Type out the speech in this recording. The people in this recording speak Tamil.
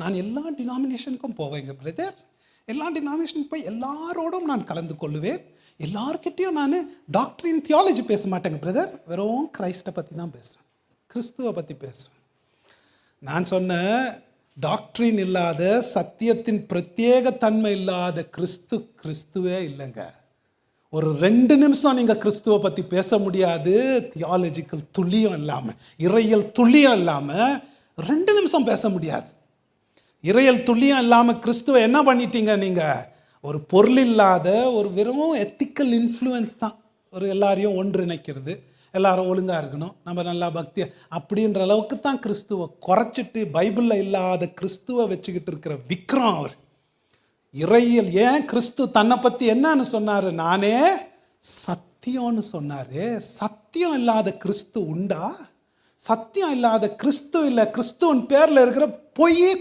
நான் எல்லா டினாமினேஷனுக்கும் போவேங்க பிரதர். எல்லா டினாமினேஷனுக்கு போய் எல்லாரோடும் நான் கலந்து கொள்ளுவேன். எல்லார்கிட்டையும் நான் டாக்டரின் தியாலஜி பேச மாட்டேங்க பிரதர். வெறும் கிரைஸ்டை பற்றி தான் பேசுவேன், கிறிஸ்துவை பற்றி பேசுவேன். நான் சொன்ன டாக்டரின் இல்லாத, சத்தியத்தின் பிரத்யேக தன்மை இல்லாத கிறிஸ்துவே இல்லைங்க. ஒரு 2 நிமிஷம் நீங்கள் கிறிஸ்துவை பற்றி பேச முடியாது, தியாலஜிக்கல் துளியும் இல்லாமல், இறையல் துளியும் இல்லாமல் 2 நிமிஷம் பேச முடியாது. இறையல் துளியும் இல்லாமல் கிறிஸ்துவை என்ன பண்ணிட்டீங்க நீங்கள்? ஒரு பொருள் இல்லாத ஒரு வெறும் எத்திக்கல் இன்ஃப்ளூயன்ஸ் தான். ஒரு எல்லாரையும் ஒன்றிணைக்கிறது, எல்லாரும் ஒழுங்காக இருக்கணும், நம்ம நல்லா பக்தி அப்படின்ற அளவுக்கு தான் கிறிஸ்துவை குறைச்சிட்டு பைபிளில் இல்லாத கிறிஸ்துவை வச்சுக்கிட்டு இருக்கிற விக்ரம் அவர். இறையியல் ஏன் கிறிஸ்து தன்னை பற்றி என்னன்னு சொன்னார்? நானே சத்தியம்னு சொன்னார். சத்தியம் இல்லாத கிறிஸ்து உண்டா? சத்தியம் இல்லாத கிறிஸ்து இல்லை, கிறிஸ்துவின் பேரில் இருக்கிற பொய்யே